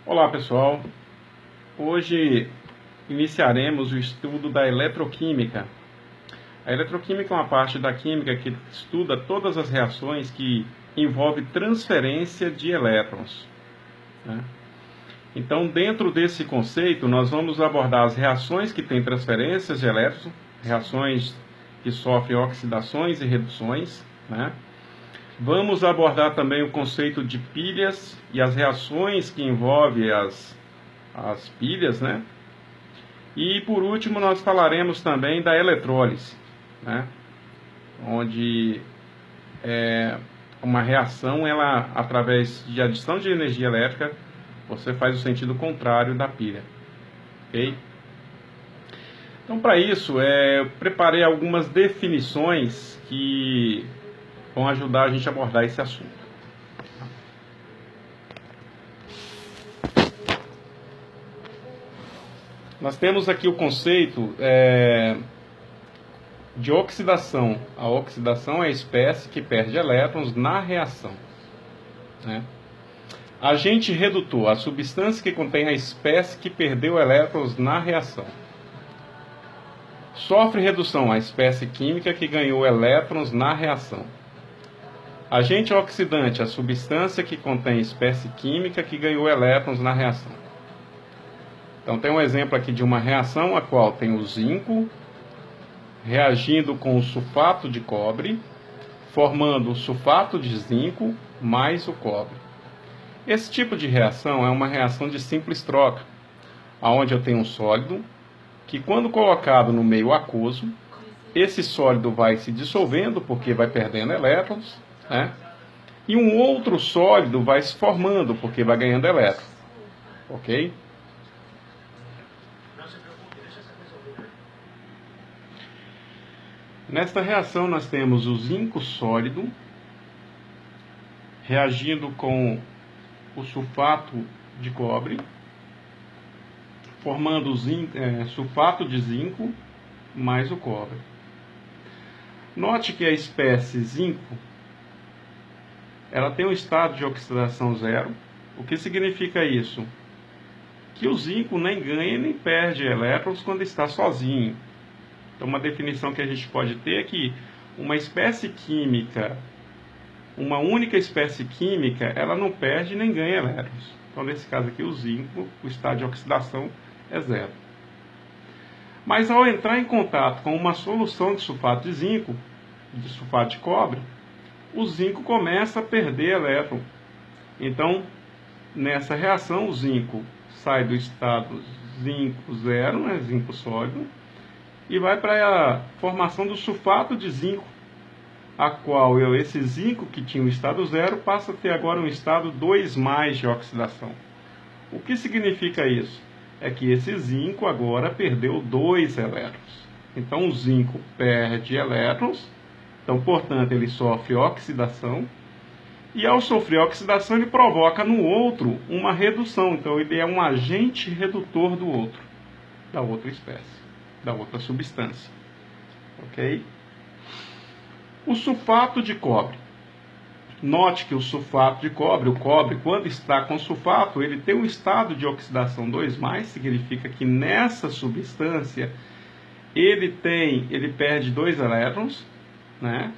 Olá pessoal, hoje iniciaremos o estudo da eletroquímica. A eletroquímica é uma parte da química que estuda todas as reações que envolvem transferência de elétrons, né? Então, dentro desse conceito, nós vamos abordar as reações que têm transferências de elétrons, reações que sofrem oxidações e reduções, né? Vamos abordar também o conceito de pilhas e as reações que envolvem as pilhas, né? E por último nós falaremos também da eletrólise, né? Onde uma reação, ela, através de adição de energia elétrica, você faz o sentido contrário da pilha, ok? Então, para isso, eu preparei algumas definições que vão ajudar a gente a abordar esse assunto. Nós temos aqui o conceito de oxidação. A oxidação é a espécie que perde elétrons na reação, né? Agente redutor, a substância que contém a espécie que perdeu elétrons na reação. Sofre redução, a espécie química que ganhou elétrons na reação. Agente oxidante, a substância que contém espécie química que ganhou elétrons na reação. Então tem um exemplo aqui de uma reação a qual tem o zinco reagindo com o sulfato de cobre, formando o sulfato de zinco mais o cobre. Esse tipo de reação é uma reação de simples troca, onde eu tenho um sólido que, quando colocado no meio aquoso, esse sólido vai se dissolvendo porque vai perdendo elétrons, né? E um outro sólido vai se formando porque vai ganhando elétrons, ok? Nesta reação nós temos o zinco sólido reagindo com o sulfato de cobre, formando o sulfato de zinco mais o cobre. Note que a espécie zinco, ela tem um estado de oxidação zero. O que significa isso? Que o zinco nem ganha nem perde elétrons quando está sozinho. Então, uma definição que a gente pode ter é que uma espécie química, uma única espécie química, ela não perde nem ganha elétrons. Então, nesse caso aqui, o zinco, o estado de oxidação é zero. Mas ao entrar em contato com uma solução de sulfato de zinco, de sulfato de cobre, o zinco começa a perder elétron. Então, nessa reação, o zinco sai do estado zinco zero, né, zinco sólido, e vai para a formação do sulfato de zinco, a qual esse zinco que tinha o estado zero passa a ter agora um estado 2+ de oxidação. O que significa isso? É que esse zinco agora perdeu 2 elétrons. Então o zinco perde elétrons, então portanto ele sofre oxidação, e ao sofrer oxidação ele provoca no outro uma redução. Então ele é um agente redutor do outro, da outra espécie, da outra substância, ok? O sulfato de cobre. Note que o sulfato de cobre, o cobre, quando está com sulfato, ele tem um estado de oxidação 2+, significa que nessa substância ele perde 2 elétrons, né?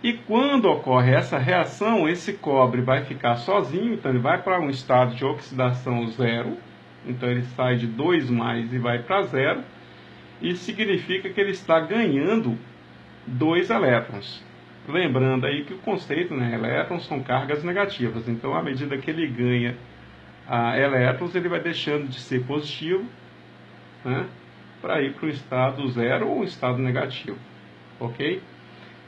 E quando ocorre essa reação, esse cobre vai ficar sozinho, então ele vai para um estado de oxidação zero, então ele sai de 2+ e vai para zero, e significa que ele está ganhando 2 elétrons. Lembrando aí que o conceito, né, elétrons são cargas negativas, então à medida que ele ganha elétrons, ele vai deixando de ser positivo, né, para ir para o estado zero ou um estado negativo, ok?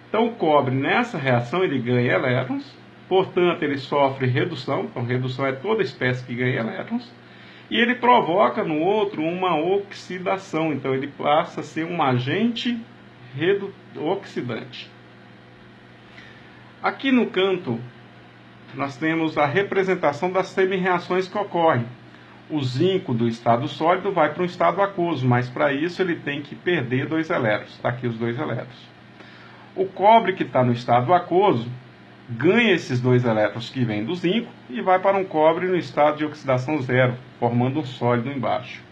Então o cobre nessa reação ele ganha elétrons, portanto ele sofre redução, então redução é toda espécie que ganha elétrons, e ele provoca no outro uma oxidação, então ele passa a ser um agente oxidante. Aqui no canto, nós temos a representação das semi-reações que ocorrem. O zinco do estado sólido vai para um estado aquoso, mas para isso ele tem que perder 2 elétrons. Está aqui os 2 elétrons. O cobre que está no estado aquoso, ganha esses 2 elétrons que vêm do zinco e vai para um cobre no estado de oxidação zero, formando um sólido embaixo.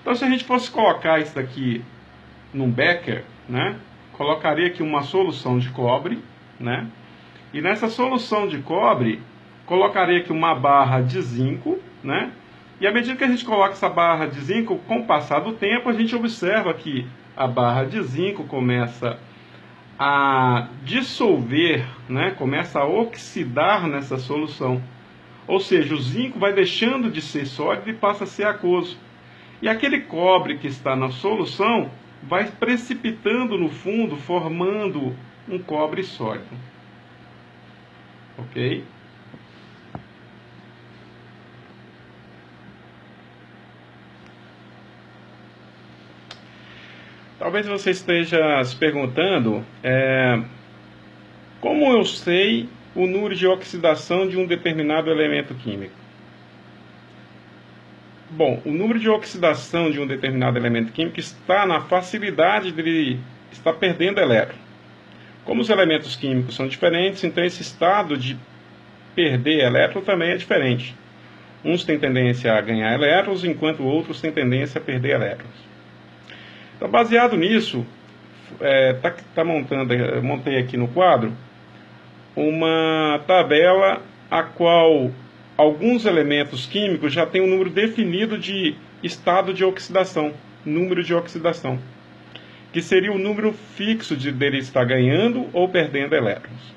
Então, se a gente fosse colocar isso daqui num becker, né, colocaria aqui uma solução de cobre, né, e nessa solução de cobre, colocaria aqui uma barra de zinco, né, e à medida que a gente coloca essa barra de zinco, com o passar do tempo, a gente observa que a barra de zinco começa a dissolver, né, começa a oxidar nessa solução. Ou seja, o zinco vai deixando de ser sólido e passa a ser aquoso. E aquele cobre que está na solução vai precipitando no fundo, formando um cobre sólido. Ok? Talvez você esteja se perguntando como eu sei o número de oxidação de um determinado elemento químico. Bom, o número de oxidação de um determinado elemento químico está na facilidade de ele estar perdendo elétron. Como os elementos químicos são diferentes, então esse estado de perder elétron também é diferente. Uns têm tendência a ganhar elétrons, enquanto outros têm tendência a perder elétrons. Então, baseado nisso, eu montei aqui no quadro uma tabela a qual alguns elementos químicos já têm um número definido de estado de oxidação, número de oxidação, que seria o número fixo dele estar ganhando ou perdendo elétrons.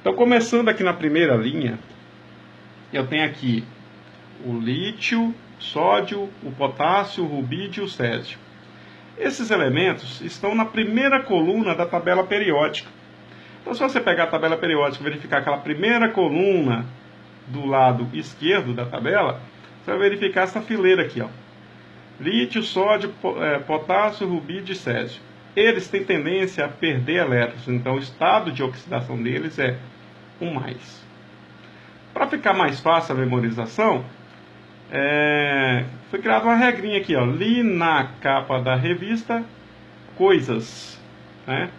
Então, começando aqui na primeira linha, eu tenho aqui o lítio, sódio, o potássio, o rubídio e o césio. Esses elementos estão na primeira coluna da tabela periódica. Então, se você pegar a tabela periódica e verificar aquela primeira coluna do lado esquerdo da tabela, você vai verificar essa fileira aqui, ó. Lítio, sódio, potássio, rubídio e césio. Eles têm tendência a perder elétrons, então o estado de oxidação deles é 1+. Para ficar mais fácil a memorização, foi criada uma regrinha aqui, ó. Li na capa da revista coisas, né?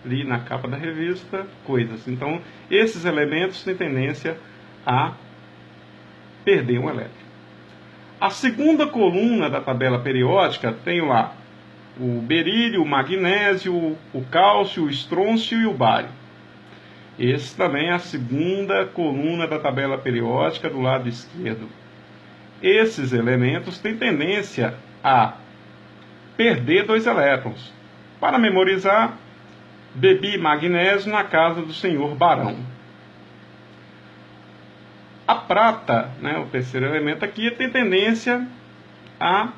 Li na capa da revista coisas. Então, esses elementos têm tendência a perder um elétron. A segunda coluna da tabela periódica tem lá o berílio, o magnésio, o cálcio, o estrôncio e o bário. Esse também é a segunda coluna da tabela periódica do lado esquerdo. Esses elementos têm tendência a perder 2 elétrons. Para memorizar, bebi magnésio na casa do senhor barão. A prata, né, o terceiro elemento aqui, tem tendência a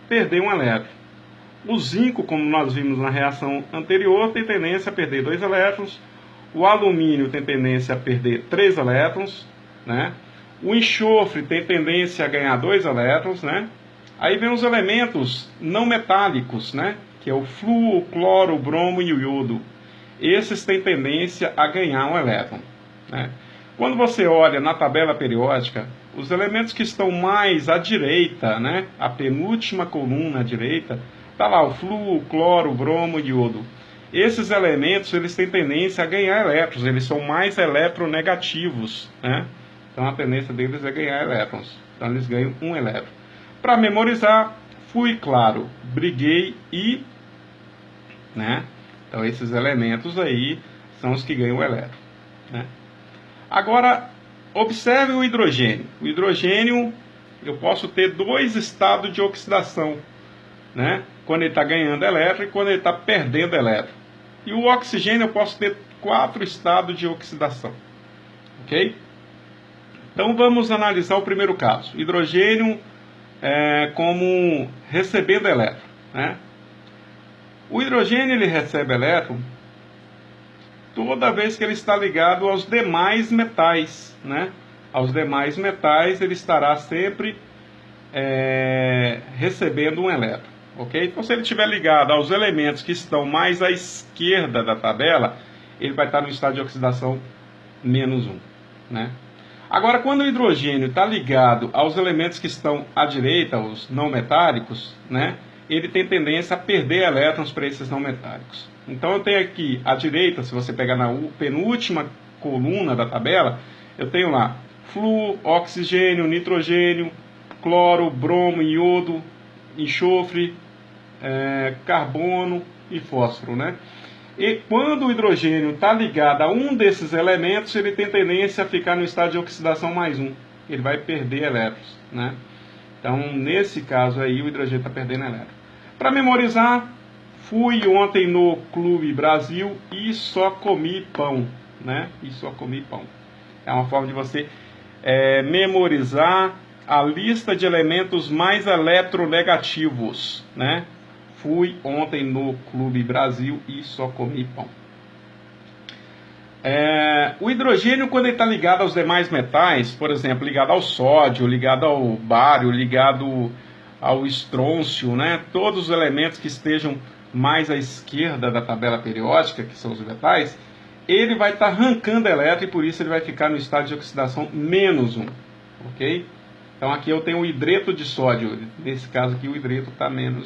perder um elétron. O zinco, como nós vimos na reação anterior, tem tendência a perder 2 elétrons. O alumínio tem tendência a perder 3 elétrons, né? O enxofre tem tendência a ganhar 2 elétrons, né? Aí vem os elementos não metálicos, né? Que é o flúor, o cloro, o bromo e o iodo. Esses têm tendência a ganhar um elétron, né? Quando você olha na tabela periódica, os elementos que estão mais à direita, né? A penúltima coluna à direita, está lá o flúor, o cloro, o bromo e o iodo. Esses elementos, eles têm tendência a ganhar elétrons, eles são mais eletronegativos, né? Então a tendência deles é ganhar elétrons. Então eles ganham um elétron. Para memorizar, fui claro, briguei e, né? Então esses elementos aí são os que ganham o elétron, né? Agora, observe o hidrogênio. O hidrogênio, eu posso ter 2 estados de oxidação, né? Quando ele está ganhando elétron e quando ele está perdendo elétron. E o oxigênio eu posso ter 4 estados de oxidação, ok? Então vamos analisar o primeiro caso. Hidrogênio como recebendo elétron, né? O hidrogênio ele recebe elétron toda vez que ele está ligado aos demais metais, né? Aos demais metais ele estará sempre recebendo um elétron, ok? Então se ele estiver ligado aos elementos que estão mais à esquerda da tabela, ele vai estar no estado de oxidação -1, né? Agora, quando o hidrogênio está ligado aos elementos que estão à direita, os não metálicos, né, ele tem tendência a perder elétrons para esses não metálicos. Então, eu tenho aqui à direita, se você pegar na penúltima coluna da tabela, eu tenho lá flúor, oxigênio, nitrogênio, cloro, bromo, iodo, enxofre, carbono e fósforo, né? E quando o hidrogênio está ligado a um desses elementos, ele tem tendência a ficar no estado de oxidação mais um. Ele vai perder elétrons, né? Então, nesse caso aí, o hidrogênio está perdendo elétrons. Para memorizar, fui ontem no Clube Brasil e só comi pão, né? E só comi pão. É uma forma de você memorizar a lista de elementos mais eletronegativos, né? Fui ontem no Clube Brasil e só comi pão. O hidrogênio, quando ele está ligado aos demais metais, por exemplo, ligado ao sódio, ligado ao bário, ligado ao estrôncio, né? Todos os elementos que estejam mais à esquerda da tabela periódica, que são os metais, ele vai estar arrancando elétron e por isso ele vai ficar no estado de oxidação -1, ok? Então aqui eu tenho o hidreto de sódio, nesse caso aqui o hidreto está -1.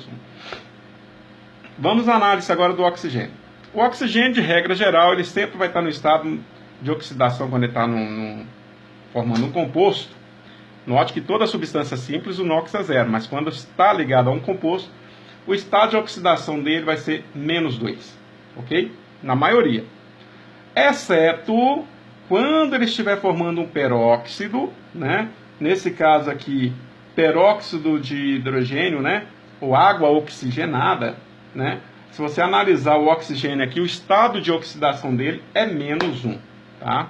Vamos à análise agora do oxigênio. O oxigênio, de regra geral, ele sempre vai estar no estado de oxidação quando ele está formando um composto. Note que toda substância simples, o NOx é 0, mas quando está ligado a um composto, o estado de oxidação dele vai ser -2, ok? Na maioria. Exceto quando ele estiver formando um peróxido, né? Nesse caso aqui, peróxido de hidrogênio, né? Ou água oxigenada, né? Se você analisar o oxigênio aqui, o estado de oxidação dele é -1, tá?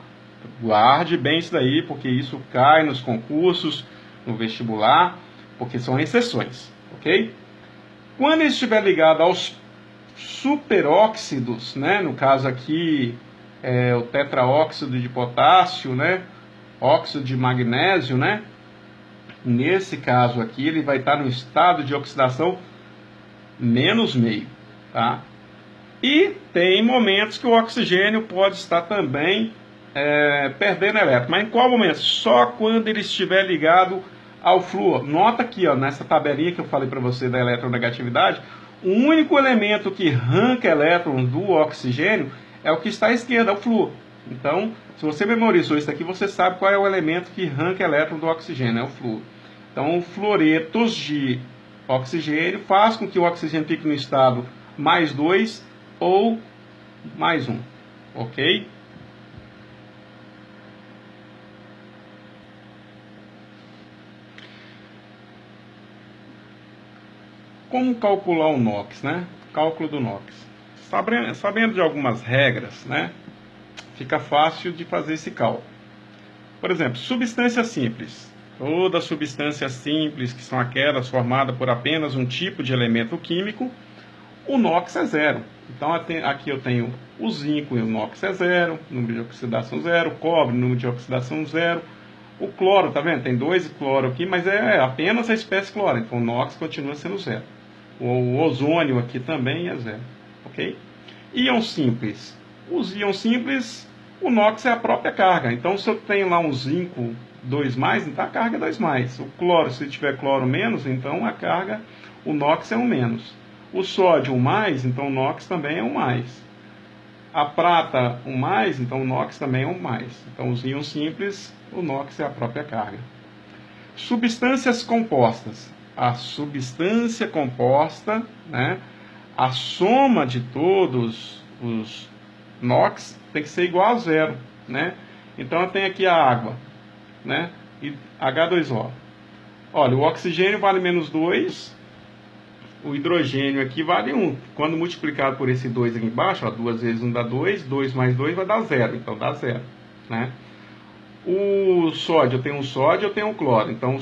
Guarde bem isso daí, porque isso cai nos concursos, no vestibular, porque são exceções, ok? Quando ele estiver ligado aos superóxidos, né? No caso aqui, o tetraóxido de potássio, né? Óxido de magnésio, né? Nesse caso aqui, ele vai estar no estado de oxidação -0,5, tá? E tem momentos que o oxigênio pode estar também perdendo elétron. Mas em qual momento? Só quando ele estiver ligado ao flúor. Nota aqui, ó, nessa tabelinha que eu falei para você da eletronegatividade, o único elemento que arranca elétrons do oxigênio é o que está à esquerda, é o flúor. Então, se você memorizou isso aqui, você sabe qual é o elemento que arranca elétron do oxigênio, é o flúor. Então, fluoretos de oxigênio faz com que o oxigênio fique no estado -2 ou +1, ok? Como calcular o NOx, né? Cálculo do NOx. Sabendo de algumas regras, né? Fica fácil de fazer esse cálculo. Por exemplo, substância simples. Toda substância simples, que são aquelas formadas por apenas um tipo de elemento químico, o NOx é 0. Então aqui eu tenho o zinco e o NOx é 0, número de oxidação 0, cobre, número de oxidação 0. O cloro, tá vendo? Tem 2 cloro aqui, mas é apenas a espécie cloro, então o NOx continua sendo 0. O ozônio aqui também é 0, ok? Íons simples. Os íons simples, o NOx é a própria carga. Então, se eu tenho lá um zinco 2+, então a carga é 2+. O cloro, se tiver cloro menos, então a carga, o NOx é 1-. O sódio 1+, então o NOx também é 1+. A prata 1+, então o NOx também é 1+. Então, os íons simples, o NOx é a própria carga. Substâncias compostas. A substância composta, né, a soma de todos os NOx tem que ser igual a 0, né? Então eu tenho aqui a água, né? E H2O. Olha, o oxigênio vale -2, o hidrogênio aqui vale 1. Quando multiplicado por esse 2 aqui embaixo, ó, 2 vezes 1 dá 2, 2 mais 2 vai dar 0, então dá 0, né? O sódio, eu tenho um sódio, eu tenho um cloro, então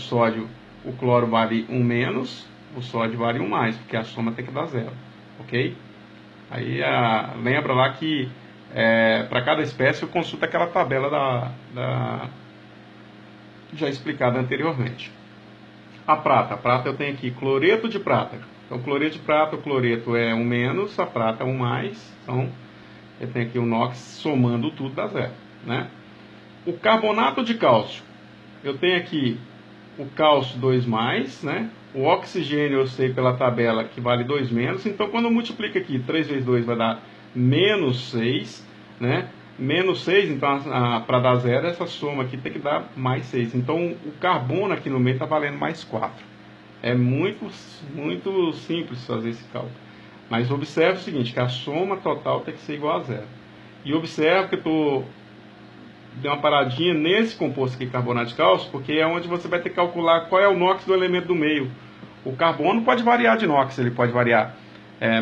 o cloro vale 1-, o sódio vale 1+, porque a soma tem que dar 0, ok? Aí lembra lá que para cada espécie eu consulto aquela tabela já explicada anteriormente. A prata eu tenho aqui cloreto de prata. Então, cloreto de prata, o cloreto é 1-, a prata é 1+, então eu tenho aqui o NOx somando tudo dá 0, né? O carbonato de cálcio, eu tenho aqui o cálcio 2+, né? O oxigênio eu sei pela tabela que vale 2-, então quando eu multiplico aqui, 3 vezes 2 vai dar -6, né? menos 6, então para dar 0, essa soma aqui tem que dar mais 6. Então o carbono aqui no meio está valendo mais 4. É muito simples fazer esse cálculo. Mas observe o seguinte, que a soma total tem que ser igual a 0. E observe que eu dei uma paradinha nesse composto aqui, carbonato de cálcio, porque é onde você vai ter que calcular qual é o NOx do elemento do meio. O carbono pode variar de NOx, ele pode variar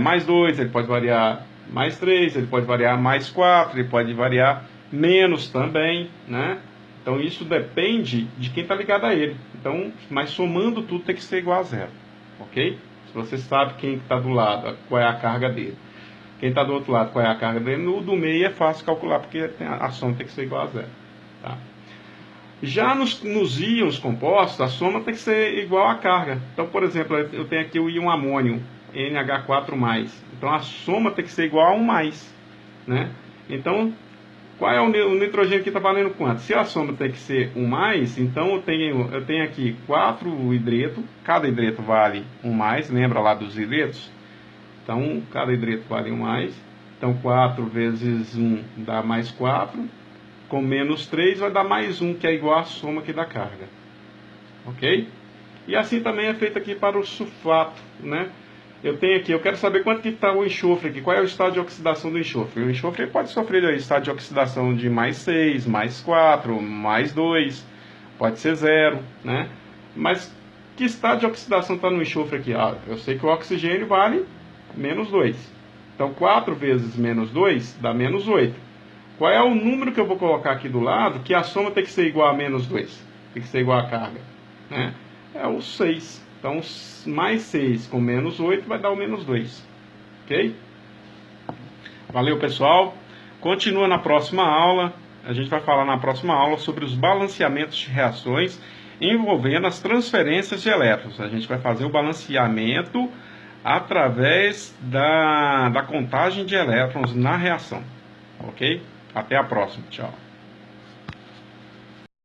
mais 2, ele pode variar mais 3, ele pode variar mais 4, ele pode variar menos também, né? Então isso depende de quem está ligado a ele. Então, mas somando tudo tem que ser igual a 0, ok? Se você sabe quem está do lado, qual é a carga dele. Quem está do outro lado, qual é a carga dele, no do meio é fácil calcular, porque a soma tem que ser igual a 0. Tá? Já nos íons compostos, a soma tem que ser igual à carga. Então, por exemplo, eu tenho aqui o íon amônio, NH4+. Então, a soma tem que ser igual a 1+. Né? Então, qual é o nitrogênio que está valendo quanto? Se a soma tem que ser 1+, então eu tenho aqui 4 hidreto, cada hidreto vale 1+, lembra lá dos hidretos? Então, cada hidreto vale 1+. Então, 4 vezes 1 dá mais 4. Com menos 3 vai dar mais 1, que é igual à soma aqui da carga. Ok? E assim também é feito aqui para o sulfato, né? Eu tenho aqui, eu quero saber quanto que está o enxofre aqui, qual é o estado de oxidação do enxofre. O enxofre pode sofrer o estado de oxidação de mais 6, mais 4, mais 2, pode ser 0, né? Mas que estado de oxidação está no enxofre aqui? Ah, eu sei que o oxigênio vale menos 2. Então 4 vezes menos 2 dá menos 8. Qual é o número que eu vou colocar aqui do lado que a soma tem que ser igual a menos 2? Tem que ser igual à carga, né? É o 6. Então, mais 6 com menos 8 vai dar o menos 2. Ok? Valeu, pessoal. Continua na próxima aula. A gente vai falar na próxima aula sobre os balanceamentos de reações envolvendo as transferências de elétrons. A gente vai fazer o balanceamento através da contagem de elétrons na reação. Ok? Até a próxima. Tchau.